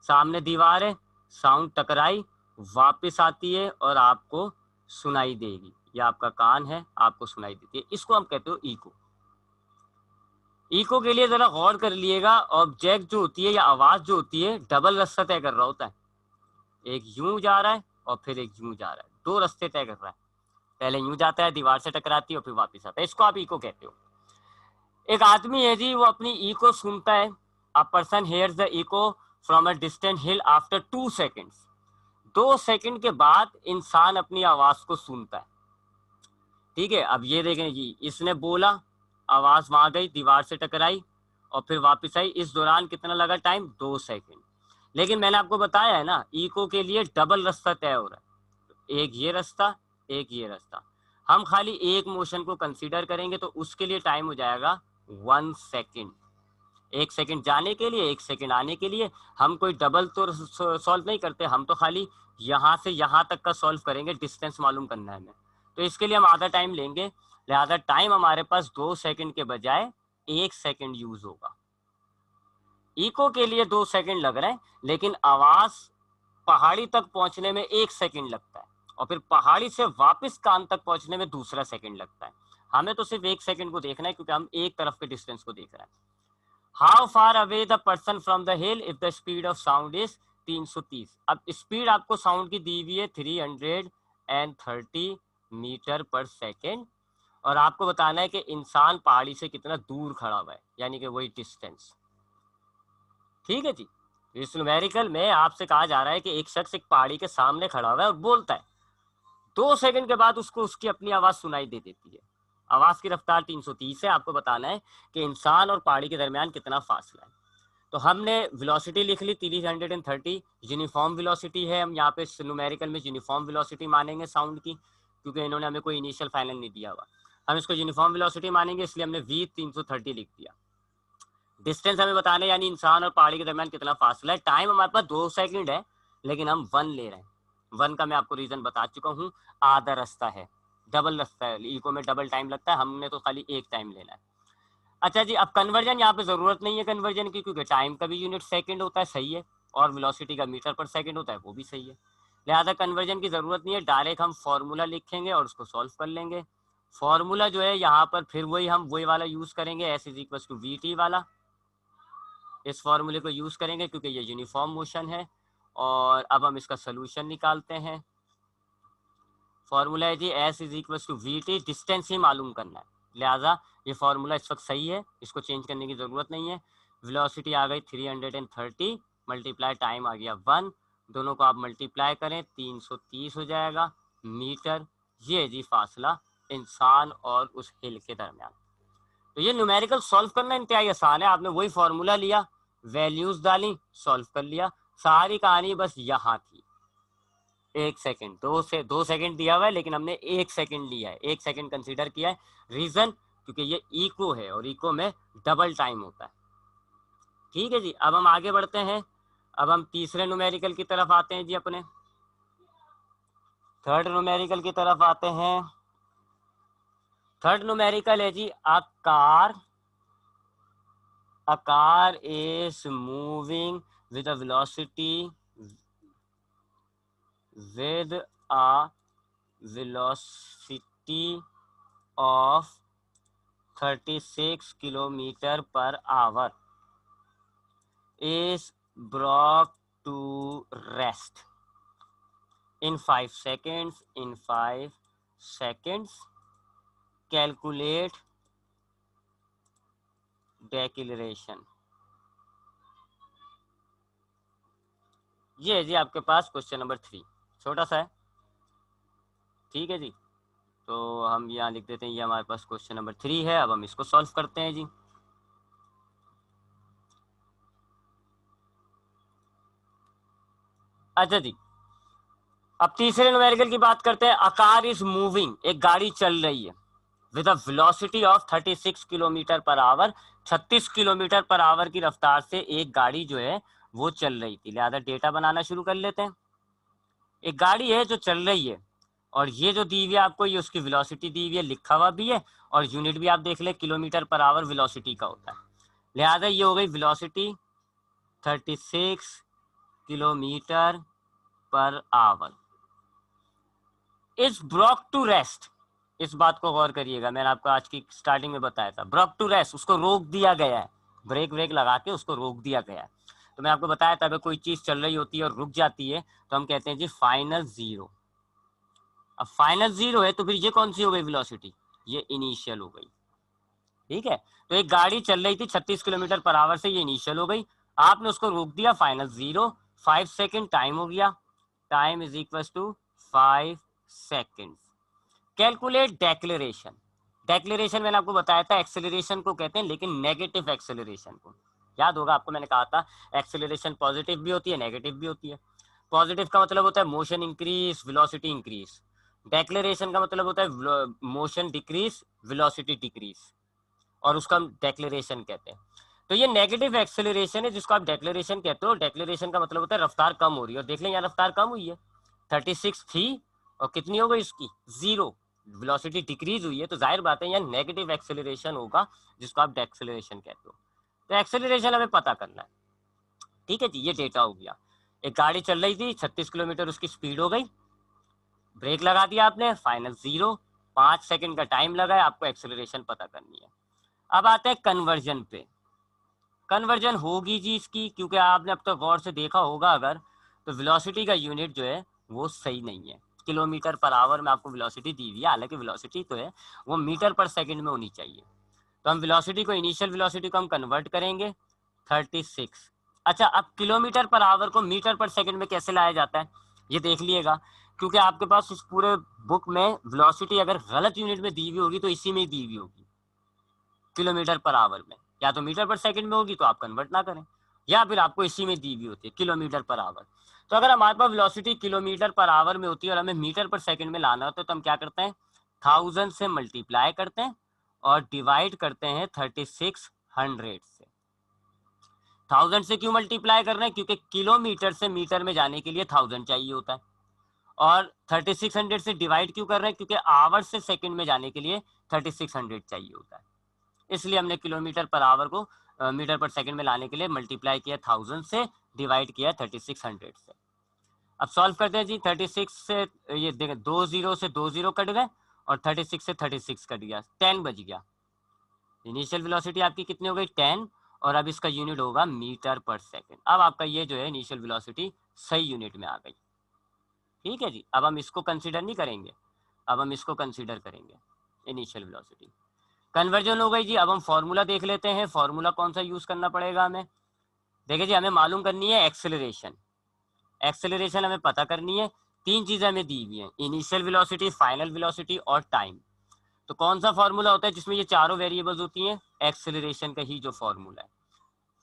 S1: सामने दीवार है, साउंड टकराई, वापस आती है और आपको सुनाई देगी। ये आपका कान है, आपको सुनाई देती है। इसको हम कहते हो इको। इको के लिए जरा गौर कर लिएगा, ऑब्जेक्ट जो होती है या आवाज जो होती है डबल रास्ता तय कर रहा होता है। एक यूं जा रहा है और फिर एक यूं जा रहा है, 2 रास्ते तय कर रहा है। पहले यूं जाता है, दीवार से टकराती है और फिर वापस आता है। इसको आप इको कहते हो। एक आदमी है जी, वो अपनी इको सुनता है। अ person hears the eco from a distant hill after 2 seconds. 2 second के बाद इंसान अपनी आवाज को सुनता है। ठीक है, अब ये देखें जी, इसने बोला, आवाज वहां गई, दीवार से टकराई और फिर वापस आई, इस दौरान कितना लगा टाइम, 2 सेकंड। लेकिन मैंने आपको बताया है ना, इको के लिए डबल रास्ता तय हो रहा है, एक ये रास्ता, एक ये रास्ता। हम खाली एक मोशन को कंसीडर करेंगे तो उसके लिए टाइम हो जाएगा 1 सेकंड। 1 सेकंड जाने के लिए, 1 सेकंड आने के लिए। हम कोई डबल तो सॉल्व नहीं करते, हम तो खाली यहाँ से यहाँ तक का सॉल्व करेंगे, डिस्टेंस मालूम करना है हमें। तो इसके लिए हम आधा टाइम लेंगे, लिहाजा टाइम हमारे पास 2 सेकंड के बजाय 1 सेकंड यूज होगा। इको के लिए 2 सेकंड लग रहा है, लेकिन आवाज पहाड़ी तक पहुंचने में 1 सेकंड लगता है, और फिर पहाड़ी से वापस कान तक पहुंचने में दूसरा सेकंड लगता है। हमें तो सिर्फ 1 सेकंड को देखना है, क्योंकि हम एक तरफ के डिस्टेंस को देख रहे हैं। How far away the person from the hill if the speed of sound is 330। अब स्पीड आपको साउंड की दी हुई है 330 मीटर पर सेकेंड, और आपको बताना है कि इंसान पहाड़ी से कितना दूर खड़ा हुआ है, यानी कि वही डिस्टेंस। ठीक है जी, इस न्यूमेरिकल में आपसे कहा जा रहा है कि एक शख्स एक पहाड़ी के सामने खड़ा हुआ है और बोलता है, 2 सेकंड के बाद उसको उसकी अपनी आवाज सुनाई दे देती है। आवाज की रफ्तार 330 है। आपको बताना है कि इंसान और पहाड़ी के दरमियान कितना फासला है। तो हमने वेलोसिटी लिख ली 330, यूनिफॉर्म वेलोसिटी है। हम यहाँ पे न्यूमेरिकल में यूनिफॉर्म वेलोसिटी मानेंगे साउंड की, क्योंकि इन्होंने हमें कोई इनिशियल फाइनल नहीं दिया हुआ। हम इसको यूनिफॉर्म वेलोसिटी मानेंगे, इसलिए हमने v 330 लिख दिया। डिस्टेंस हमें बताने, यानी इंसान और पहाड़ी के दरमियान कितना फासला है। टाइम हमारे पास 2 सेकंड है, लेकिन हम 1 ले रहे हैं। 1 का मैं आपको रीजन बता चुका हूँ, आधा रास्ता है, डबल रास्ता है, इको में डबल टाइम लगता है, हमने तो खाली एक टाइम लेना है। अच्छा जी, अब कन्वर्जन यहाँ पे जरूरत नहीं है कन्वर्जन की, क्योंकि टाइम का भी यूनिट सेकंड होता है, सही है, और वेलोसिटी का मीटर पर सेकंड होता है, वो भी सही है। लिहाजा कन्वर्जन की जरूरत नहीं है, डायरेक्ट हम फॉर्मूला लिखेंगे और उसको सॉल्व कर लेंगे। फॉर्मूला जो है यहाँ पर फिर वही वाला यूज करेंगे, S = VT वाला। इस फॉर्मूले को यूज करेंगे क्योंकि ये यूनिफॉर्म मोशन है। और अब हम इसका सोल्यूशन निकालते हैं। फॉर्मूला है जी S = VT, डिस्टेंस ही मालूम करना है, लिहाजा ये फॉर्मूला इस वक्त सही है, इसको चेंज करने की जरूरत नहीं है। वेलोसिटी आ गई 330, मल्टीप्लाई टाइम आ गया 1, दोनों को आप मल्टीप्लाई करें 330 हो जाएगा मीटर। ये जी फासला इंसान और उस हिल के दरमियान। तो ये न्यूमेरिकल सॉल्व करना इंतहाई आसान है। आपने वही फॉर्मूला लिया, वैल्यूज डाली, सॉल्व कर लिया। सारी कहानी बस यहाँ थी। 1 सेकंड, 2 सेकंड दिया हुआ है, लेकिन हमने 1 सेकंड लिया है, 1 सेकंड कंसीडर किया है। रीजन, क्योंकि ये इको है और इको में डबल टाइम होता है। ठीक है जी, अब हम आगे बढ़ते हैं। अब हम तीसरे न्यूमेरिकल की तरफ आते हैं जी, अपने थर्ड न्यूमेरिकल की तरफ आते हैं। थर्ड न्यूमेरिकल है जी, a car is moving with a velocity of 36 km/h is brought to rest in 5 seconds. Calculate deceleration. ये है जी आपके पास क्वेश्चन नंबर 3, छोटा सा है। ठीक है जी, तो हम यहाँ लिख देते हैं, ये हमारे पास क्वेश्चन नंबर 3 है। अब हम इसको सॉल्व करते हैं जी। अच्छा जी, अब तीसरे न्यूमेरिकल की बात करते हैं। अ कार इज मूविंग, एक गाड़ी चल रही है, with a velocity of 36 km/h। 36 km/h की रफ्तार से एक गाड़ी जो है वो चल रही थी। लिहाजा डेटा बनाना शुरू कर लेते हैं। एक गाड़ी है जो चल रही है, और ये जो दी हुई है आपको, ये उसकी वेलोसिटी दी हुई है, लिखा हुआ भी है, और यूनिट भी आप देख ले, km/h वेलोसिटी का होता है। लिहाजा ये हो गई velocity 36 km/h is brought to rest. इस बात को गौर करिएगा, मैंने आपको आज की स्टार्टिंग में बताया था, ब्रॉक टू रेस्ट, उसको रोक दिया गया है, ब्रेक लगा के उसको रोक दिया गया है। तो मैं आपको बताया था, अगर कोई चीज चल रही होती है और रुक जाती है तो हम कहते हैं जी फाइनल जीरो। अब फाइनल जीरो है तो फिर ये कौन सी हो गई वेलोसिटी, ये इनिशियल हो गई। ठीक है, तो एक गाड़ी चल रही थी 36 km/h से, ये इनिशियल हो गई, आपने उसको रोक दिया, फाइनल जीरो। 5 सेकेंड टाइम हो गया, time = 5 seconds। Calculate declaration. Declaration मैंने आपको बताया था एक्सेलरेशन को कहते हैं, लेकिन नेगेटिव एक्सेलरेशन को। याद होगा आपको, मैंने कहा था एक्सेलरेशन पॉजिटिव भी होती है, नेगेटिव भी होती है। पॉजिटिव का मतलब होता है motion increase, velocity increase. Declaration का मतलब होता है मोशन डिक्रीज, वेलोसिटी डिक्रीज, और उसका हम डेक्लेरेशन कहते हैं। तो ये नेगेटिव एक्सेलरेशन है जिसको आप डेक्लेरेशन कहते हो। डेक्लेरेशन का मतलब होता है रफ्तार कम हो रही है, और देख लें यहाँ रफ्तार कम हुई है, 36 थी और कितनी हो गई इसकी, 0। वेलोसिटी डिक्रीज हुई है, तो जाहिर बात है यहाँ नेगेटिव एक्सेलरेशन होगा जिसको आप डेक्सेलरेशन कहते हो। तो एक्सेलरेशन हमें पता करना है, ठीक है जी। ये डेटा हो गया। एक गाड़ी चल रही थी, 36 किलोमीटर उसकी स्पीड हो गई, ब्रेक लगा दिया आपने, फाइनल 0, 5 सेकंड का टाइम लगा है, आपको एक्सेलरेशन पता करनी है। अब आते हैं कन्वर्जन पे। कन्वर्जन होगी जी इसकी, क्योंकि आपने अब तक गौर से देखा होगा अगर, तो वेलोसिटी का यूनिट जो है वो सही नहीं है। किलोमीटर पर आवर में आपको वेलोसिटी दी हुई है, हालांकि वेलोसिटी तो है वो मीटर पर सेकंड में होनी चाहिए। तो हम वेलोसिटी को, इनिशियल वेलोसिटी को हम कन्वर्ट करेंगे 36। अच्छा, अब किलोमीटर पर आवर को मीटर पर सेकंड में कैसे लाया जाता है ये देख लिएगा, क्योंकि आपके पास उस पूरे बुक में वेलोसिटी अगर गलत यूनिट में दी हुई होगी तो इसी में दी हुई होगी, किलोमीटर पर आवर में। या तो मीटर पर सेकंड में होगी तो आप कन्वर्ट ना करें, या फिर आपको इसी में दी हुई होती है किलोमीटर पर आवर। तो अगर हमारे पास वेलोसिटी किलोमीटर पर आवर में होती है और हमें मीटर पर सेकंड में लाना होता है, तो हम क्या करते हैं, 1000 से मल्टीप्लाई करते हैं और डिवाइड करते हैं 3600 से। 1000 से क्यों मल्टीप्लाई कर रहे हैं, क्योंकि किलोमीटर से मीटर में जाने के लिए 1000 चाहिए होता है। और 3600 से डिवाइड क्यों कर रहे हैं, क्योंकि आवर से सेकंड में जाने के लिए 3600 चाहिए होता है। इसलिए हमने किलोमीटर पर आवर को मीटर पर सेकंड में लाने के लिए मल्टीप्लाई किया 1000 से, डिवाइड किया 3600 से। अब सॉल्व करते हैं जी। 36 से ये देखें, 2 0 से 2 0 कट गए और 36 से 36 कट गया, 10 बच गया। इनिशियल वेलोसिटी आपकी कितनी हो गई, 10, और अब इसका यूनिट होगा मीटर पर सेकंड। अब आपका ये जो है इनिशियल वेलोसिटी सही यूनिट में आ गई, ठीक है जी। अब हम इसको कंसीडर नहीं करेंगे, अब हम इसको कंसीडर करेंगे, इनिशियल वेलोसिटी। कन्वर्जन हो गई जी। अब हम फॉर्मूला देख लेते हैं, फॉर्मूला कौन सा यूज करना पड़ेगा हमें। देखिए जी, हमें मालूम करनी है एक्सेलरेशन। एक्सेलरेशन हमें पता करनी है, 3 चीजें हमें दी हुई हैं, इनिशियल वेलोसिटी, फाइनल वेलोसिटी और टाइम। तो कौन सा फॉर्मूला होता है जिसमें ये चारों वेरिएबल्स होती हैं, एक्सेलरेशन का ही जो फॉर्मूला है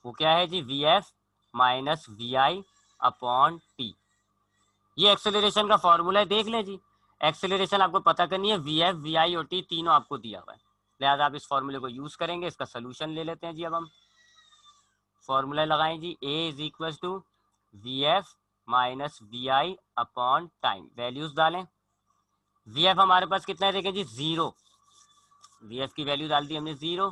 S1: वो क्या है जी, V F minus we I upon T. ये एक्सेलरेशन का फॉर्मूला है, देख लें जी। एक्सेलरेशन आपको पता करनी है, वी एफ वी आई और टी तीनों आपको दिया हुआ है, लिहाजा आप इस फॉर्मूले को यूज करेंगे। इसका सोल्यूशन ले लेते हैं जी। अब हम फॉर्मूला लगाएं जी, A is equal to V F minus we I upon time. Values डालें, वी एफ हमारे पास कितना है देखें जी, 0। वी एफ की वैल्यू डाल दी हमने 0।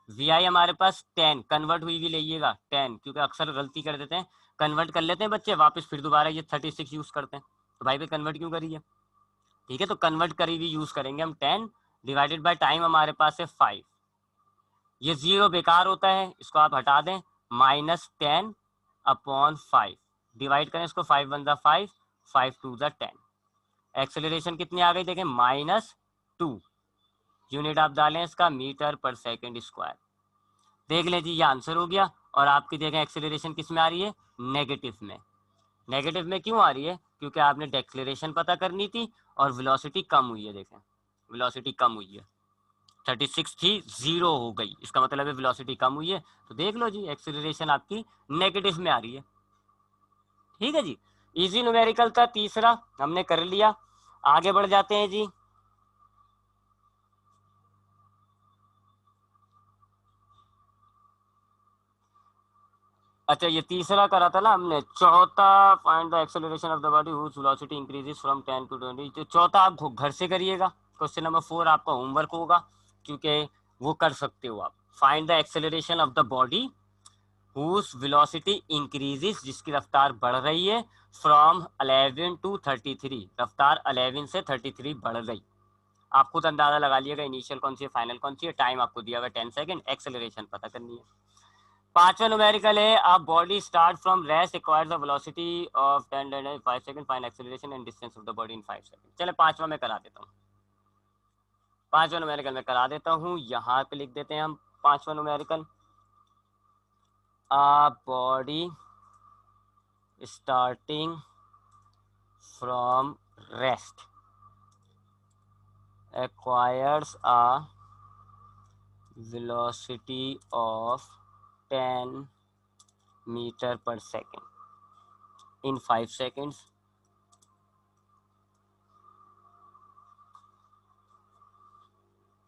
S1: वी आई हमारे पास 10, कन्वर्ट हुई भी लीजिएगा 10, क्योंकि अक्सर गलती कर देते हैं, कन्वर्ट कर लेते हैं बच्चे, वापस फिर दोबारा ये 36 यूज करते हैं। तो भाई पे कन्वर्ट क्यों करिए, ठीक है। तो कन्वर्ट करी भी यूज करेंगे हम, 10 डिवाइडेड बाय टाइम हमारे पास है 5। ये 0 बेकार होता है, इसको आप हटा दें, -10 अपॉन 5, डिवाइड करें इसको, 5 1 5, 5 2 10। एक्सेलरेशन कितनी आ गई देखें, -2। यूनिट आप डालें इसका मीटर पर सेकंड स्क्वायर। देख लें जी, ये आंसर हो गया। और आपकी देखें एक्सेलरेशन किस में आ रही है, नेगेटिव में। नेगेटिव में क्यों आ रही है, क्योंकि आपने डेक्लेरेशन पता करनी थी और वेलोसिटी कम हुई है। देखें वेलोसिटी कम हुई है, 36 थी 0 हो गई, इसका मतलब है वेलोसिटी कम हुई है। तो देख लो जी, एक्सेलरेशन आपकी नेगेटिव में आ रही है, ठीक है जी। इजी न्यूमेरिकल था तीसरा, हमने कर लिया। आगे बढ़ जाते हैं जी। अच्छा, ये तीसरा करा था ना हमने, चौथा, find the acceleration of the body whose velocity increases from 10 to 20। तो चौथा आप घर से करिएगा, क्वेश्चन नंबर 4 आपका होमवर्क होगा, क्योंकि वो कर सकते हो आप। Find the acceleration of the body whose velocity increases, जिसकी रफ्तार बढ़ रही है, फ्रॉम 11 to 33, रफ्तार 11 से 33 बढ़ गई। आप खुद अंदाजा लगा लिएगा इनिशियल कौन सी है, फाइनल कौन सी है। टाइम आपको दिया हुआ 10 सेकंड, एक्सेलरेशन पता करनी है। पांचवा न्यूमेरिकल है, आप body start from rest acquires the velocity of 10 second, find acceleration and distance of the body in 5 second. चले पांचवा में करा देता हूँ, पांचवा न्यूमेरिकल में करा देता हूँ, यहाँ पे लिख देते हैं हम पांचवा numerical. Body starting from rest acquires a velocity of 10 meter per second in 5 seconds.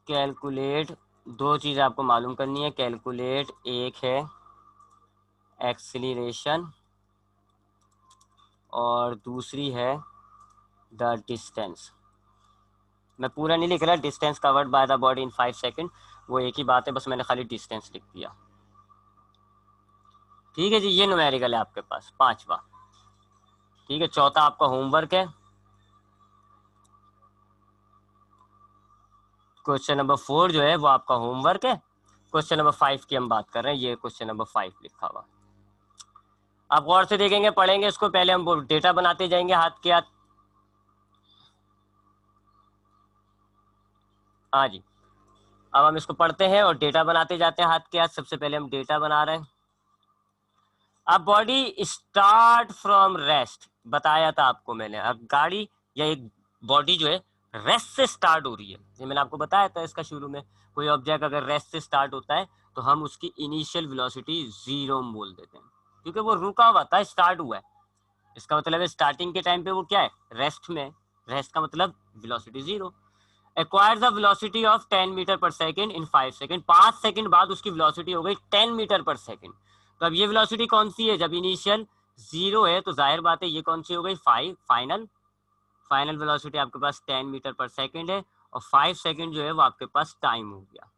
S1: Calculate, दो चीज़ आपको मालूम करनी है। कैलकुलेट, एक है एक्सीलरेशन और दूसरी है द डिस्टेंस। मैं पूरा नहीं लिख रहा, distance covered by the body in 5 second, वो एक ही बात है, बस मैंने खाली डिस्टेंस लिख दिया। ठीक है जी, ये न्यूमेरिकल है आपके पास पांचवा। ठीक है, चौथा आपका होमवर्क है। क्वेश्चन नंबर 4 जो है वो आपका होमवर्क है। क्वेश्चन नंबर 5 की हम बात कर रहे हैं, ये क्वेश्चन नंबर 5 लिखा हुआ। आप गौर से देखेंगे, पढ़ेंगे इसको, पहले हम डेटा बनाते जाएंगे हाथ के हाथ। हाँ जी, अब हम इसको पढ़ते हैं और डेटा बनाते जाते हैं हाथ के हाथ। सबसे पहले हम डेटा बना रहे हैं। अब बॉडी स्टार्ट फ्रॉम रेस्ट, बताया था आपको मैंने। अब गाड़ी या एक बॉडी जो है रेस्ट से स्टार्ट हो रही है, ये मैंने आपको बताया था इसका शुरू में। कोई ऑब्जेक्ट अगर रेस्ट से स्टार्ट होता है तो हम उसकी इनिशियल वेलोसिटी 0 बोल देते हैं, क्योंकि वो रुका हुआ था, स्टार्ट हुआ है। इसका मतलब है स्टार्टिंग के टाइम पे वो क्या है, रेस्ट में। रेस्ट का मतलब velocity 0। Acquire the velocity of 10 meter पर सेकंड इन 5 सेकंड, 5 सेकंड बाद उसकी वेलोसिटी हो गई 10 मीटर पर सेकंड। तो अब ये वेलोसिटी कौन सी है, जब इनिशियल 0 है तो जाहिर बात है ये कौन सी हो गई, 5। फाइनल फाइनल वेलोसिटी आपके पास 10 मीटर पर सेकंड है, और 5 सेकंड जो है वो आपके पास टाइम हो गया।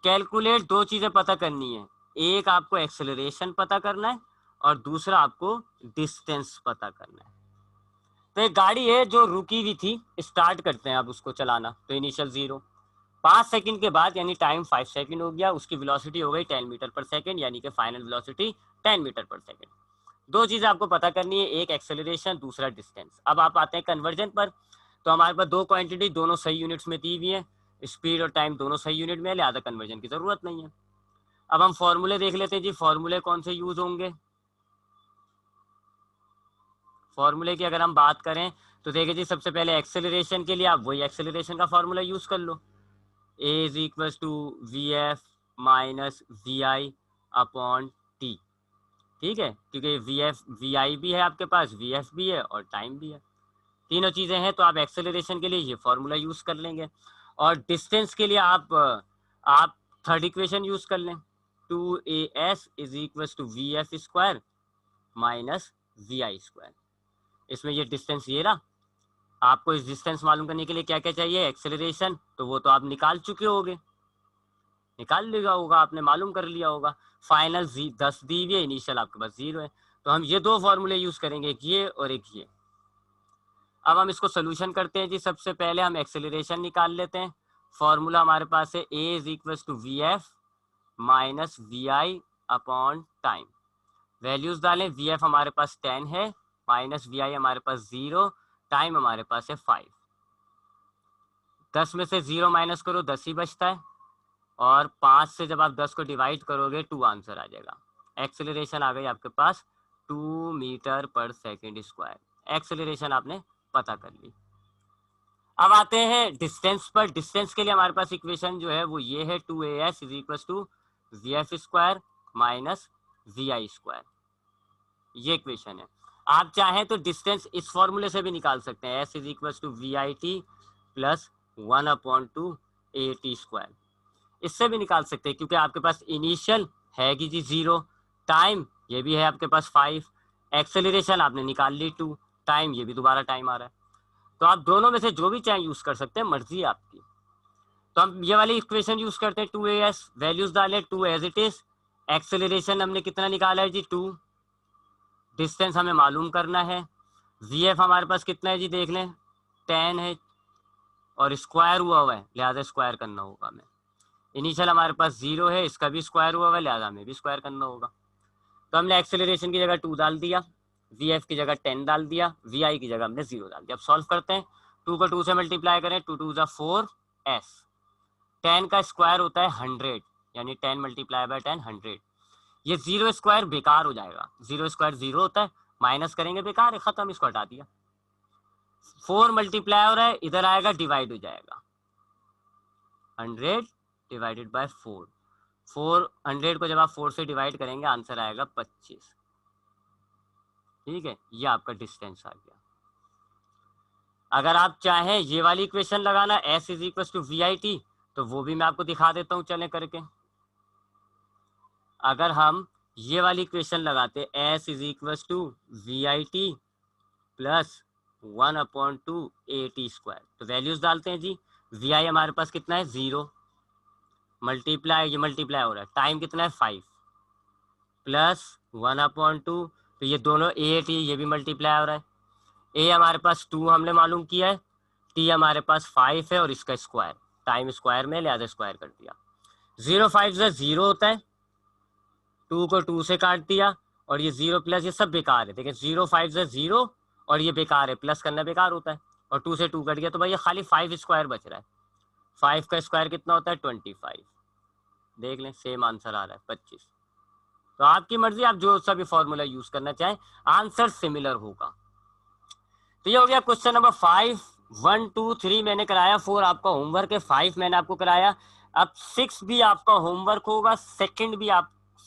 S1: कैलकुलेट, दो चीजें पता करनी है, एक आपको एक्सेलरेशन पता करना है और दूसरा आपको डिस्टेंस पता करना है। तो एक गाड़ी है जो रुकी हुई थी, स्टार्ट करते हैं अब उसको चलाना, तो इनिशियल 0, 5 सेकंड के बाद यानी टाइम 5 सेकंड हो गया, उसकी वेलोसिटी हो गई 10 मीटर पर सेकंड, यानी कि फाइनल वेलोसिटी 10 मीटर पर सेकंड। दो चीजें आपको पता करनी है, एक एक्सेलरेशन, दूसरा डिस्टेंस। अब आप आते हैं कन्वर्जन पर। तो हमारे पास दो क्वांटिटी दोनों सही यूनिट्स में दी हुई है, स्पीड और टाइम दोनों सही यूनिट में, लिहाजा कन्वर्जन की जरूरत नहीं है। अब हम फॉर्मूले देख लेते हैं जी, फॉर्मूले कौन से यूज होंगे। फॉर्मूले की अगर हम बात करें तो देखिए जी, सबसे पहले एक्सेलरेशन के लिए आप वही एक्सेलरेशन का फॉर्मूला यूज कर लो, A is equal to V F minus we I upon T. ठीक है, क्योंकि वी एफ वी आई भी है आपके पास, वी एफ भी है और टाइम भी है, तीनों चीजें हैं, तो आप एक्सेलरेशन के लिए ये फॉर्मूला यूज कर लेंगे। और डिस्टेंस के लिए आप थर्ड इक्वेशन यूज कर लें, 2as is equal to we f square minus we i square. इसमें ये डिस्टेंस ये रहा। आपको इस डिस्टेंस मालूम करने के लिए क्या क्या चाहिए, एक्सेलरेशन, तो वो तो आप निकाल चुके होगे, निकाल लिया होगा आपने, मालूम कर लिया होगा। फाइनल 10 दी हुई है, इनिशियल आपके पास 0 है, तो हम ये दो फॉर्मूले यूज करेंगे, एक ये और एक ये। अब हम इसको सोल्यूशन करते हैं जी। सबसे पहले हम एक्सेलरेशन निकाल लेते हैं। फॉर्मूला हमारे पास है A is equal to V F minus we I upon time. Values डालें, वी एफ हमारे पास 10 है, माइनस वी आई हमारे पास 0, टाइम हमारे पास है 5। 10 में से 0 माइनस करो, 10 ही बचता है, और 5 से जब आप 10 को डिवाइड करोगे 2 आंसर आ जाएगा। एक्सेलरेशन आ गई आपके पास 2 मीटर पर सेकेंड स्क्वायर। एक्सेलरेशन आपने पता कर ली। अब आते हैं डिस्टेंस पर। डिस्टेंस के लिए हमारे पास इक्वेशन जो है वो ये है, 2as is equal to we f square minus we i square, ये इक्वेशन है। आप चाहें तो डिस्टेंस इस फॉर्मूले से भी निकाल सकते हैं, s is equal to we i t plus 1/2 a t square, इससे भी निकाल सकते हैं, क्योंकि आपके पास इनिशियल है कि जी 0, टाइम ये भी है आपके पास 5, एक्सेलरेशन आपने निकाल ली 2, टाइम ये भी दोबारा टाइम आ रहा है, तो आप दोनों में से जो भी चाहे यूज कर सकते हैं, मर्जी है आपकी। तो हम ये वाली इक्वेशन यूज करते हैं, 2as, वैल्यूज डाले 2 एज इट इज, एक्सेलरेशन हमने कितना निकाला है जी 2, डिस्टेंस हमें मालूम करना है, वी एफ हमारे पास कितना है जी देख लें 10 है, और स्क्वायर हुआ है लिहाजा स्क्वायर करना होगा हमें। इनिशियल हमारे पास 0 है, इसका भी स्क्वायर हुआ है लिहाजा हमें भी स्क्वायर करना होगा। तो हमने एक्सेलरेशन की जगह 2 डाल दिया, वी एफ की जगह 10 डाल दिया, वी आई की जगह हमने 0 डाल दिया। अब सॉल्व करते हैं, 2 को 2 से मल्टीप्लाई करें, 2 2 जा 4s, 10 का स्क्वायर होता है 100, यानी 10 मल्टीप्लाई बाय 10 100। ये 0 स्क्वायर बेकार हो जाएगा, 0 स्क्वायर 0 होता है, माइनस करेंगे बेकार है, खत्म, इसको हटा दिया। 4 मल्टीप्लाई हो रहा है, इधर आएगा डिवाइड हो जाएगा, 100 डिवाइडेड बाय 4। 400 को जब आप 4 से डिवाइड करेंगे आंसर आएगा 25। ठीक है, ये आपका डिस्टेंस आ गया। अगर आप चाहें ये वाली इक्वेशन लगाना s is equal to we i t, तो वो भी मैं आपको दिखा देता हूँ चले करके। अगर हम ये वाली इक्वेशन लगाते s is equal to we i t plus 1/2 a t square, तो वैल्यूज डालते हैं जी। वी आई हमारे पास कितना है 0, मल्टीप्लाई, ये मल्टीप्लाई हो रहा है, टाइम कितना है 5 प्लस 1/2, तो ये दोनों ए टी ये भी मल्टीप्लाई हो रहा है। ए हमारे पास 2 हमने मालूम किया है, टी हमारे पास 5 है और इसका स्क्वायर, टाइम स्क्वायर में लिहाजा स्क्वायर कर दिया। 0 5 से 0 होता है, 2 को 2 से काट दिया, और ये 0 प्लस ये सब बेकार है। देखिए 0 5 से 0 और ये बेकार है, प्लस करना बेकार होता है, और 2 से 2 कट गया, तो भाई ये खाली 5 स्क्वायर बच रहा है। 5 का स्क्वायर कितना होता है 25, देख लें सेम आंसर आ रहा है 25। तो आपकी मर्जी, आप जो सा भी फॉर्मूला यूज करना चाहें, आंसर सिमिलर होगा। तो ये हो गया क्वेश्चन नंबर 5। 1 2 3 मैंने कराया, 4 आपका होमवर्क है, 5 मैंने आपको कराया। अब 6 भी आपका होमवर्क होगा, सेकंड भी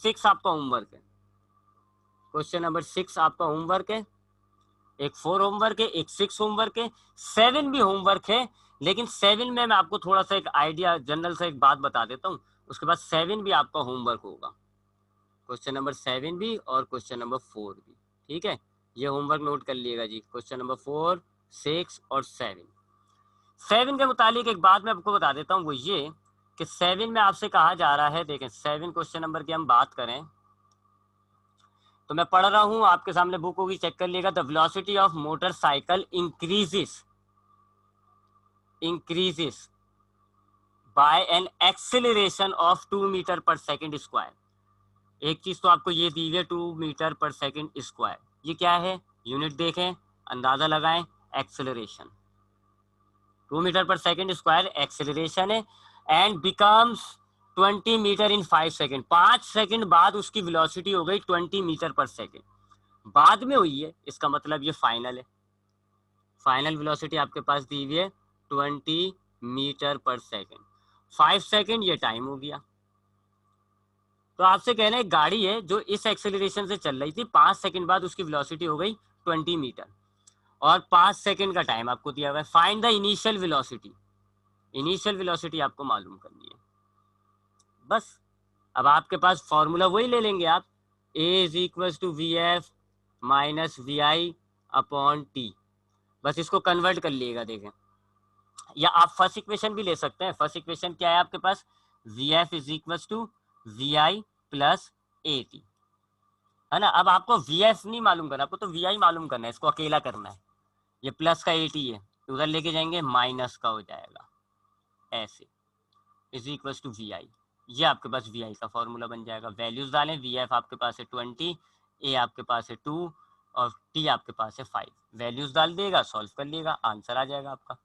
S1: 6 आपका होमवर्क है। क्वेश्चन नंबर 6 आपका होमवर्क है, एक 4 होमवर्क है, एक 6 होमवर्क है, 7 भी होमवर्क है। लेकिन 7 में मैं आपको थोड़ा सा एक आइडिया जनरल से एक बात बता देता हूँ, उसके बाद 7 भी आपका होमवर्क होगा। क्वेश्चन नंबर 7 भी और क्वेश्चन नंबर 4 भी, ठीक है। ये होमवर्क नोट कर लिएगा जी, क्वेश्चन नंबर 4 6 और 7 के मुतालिक एक बात मैं आपको बता देता हूँ, वो ये कि 7 में आपसे कहा जा रहा है, देखें 7 क्वेश्चन नंबर की हम बात करें तो मैं पढ़ रहा हूँ, आपके सामने बुक होगी, चेक कर लिएगा। The velocity of motorcycle increases by an acceleration of 2 meter पर सेकेंड स्क्वायर। एक चीज तो आपको ये दी है 2 मीटर पर सेकेंड स्क्वायर, ये क्या है यूनिट देखें, अंदाजा लगाएं, एक्सेलरेशन 2 मीटर पर सेकेंड स्क्वायर एक्सेलरेशन है, and becomes 20 meter in 5 second. 5 second बाद उसकी वेलोसिटी हो गई 20 मीटर पर सेकेंड, बाद में हुई है, इसका मतलब ये फाइनल है। फाइनल वेलोसिटी आपके पास दी हुई है 20 मीटर पर सेकेंड, 5 सेकेंड ये टाइम हो गया। तो आपसे कहना है एक गाड़ी है जो इस एक्सेलरेशन से चल रही थी, 5 सेकेंड बाद उसकी वेलोसिटी हो गई 20 मीटर और 5 सेकेंड का टाइम आपको दिया हुआ है। Find the initial velocity, initial velocity आपको मालूम करनी है। बस अब आपके पास फॉर्मूला वही ले लेंगे आप, a is equal to V F minus we I upon t, बस इसको कन्वर्ट कर लिएगा। देखें, या आप फर्स्ट इक्वेशन भी ले सकते हैं। फर्स्ट इक्वेशन क्या है आपके पास, V F is equal to we I plus A T, है ना। अब आपको वी एफ नहीं मालूम करना, आपको तो वी आई मालूम करना है, इसको अकेला करना है। ये प्लस का ए टी है, उधर लेके जाएंगे माइनस का हो जाएगा, ऐसे इज इक्वल टू वी आई। ये आपके पास वी आई का फॉर्मूला बन जाएगा। वैल्यूज डालें, वी एफ आपके पास है 20, ए आपके पास है 2 और टी आपके पास है 5। वैल्यूज डाल दिएगा, सॉल्व कर लिएगा, आंसर आ जाएगा आपका।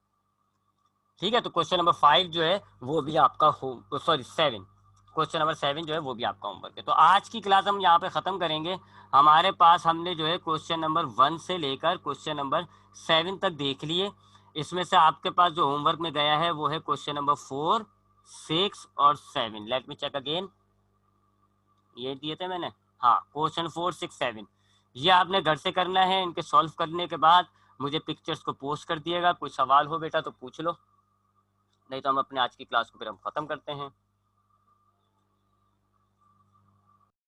S1: ठीक है, तो क्वेश्चन नंबर 5 जो है वो भी आपका होम, सॉरी 7, क्वेश्चन नंबर 7 जो है वो भी आपका होमवर्क है। तो आज की क्लास हम यहाँ पे खत्म करेंगे। हमारे पास हमने जो है क्वेश्चन नंबर 1 से लेकर क्वेश्चन नंबर 7 तक देख लिए। इसमें से आपके पास जो होमवर्क में गया है वो है क्वेश्चन नंबर 4 6 और 7। लेट मी चेक अगेन, ये दिए थे मैंने, हाँ क्वेश्चन 4 6 7, ये आपने घर से करना है। इनके सॉल्व करने के बाद मुझे पिक्चर्स को पोस्ट कर दिएगा। कोई सवाल हो बेटा तो पूछ लो, नहीं तो हम अपने आज की क्लास को फिर हम खत्म करते हैं।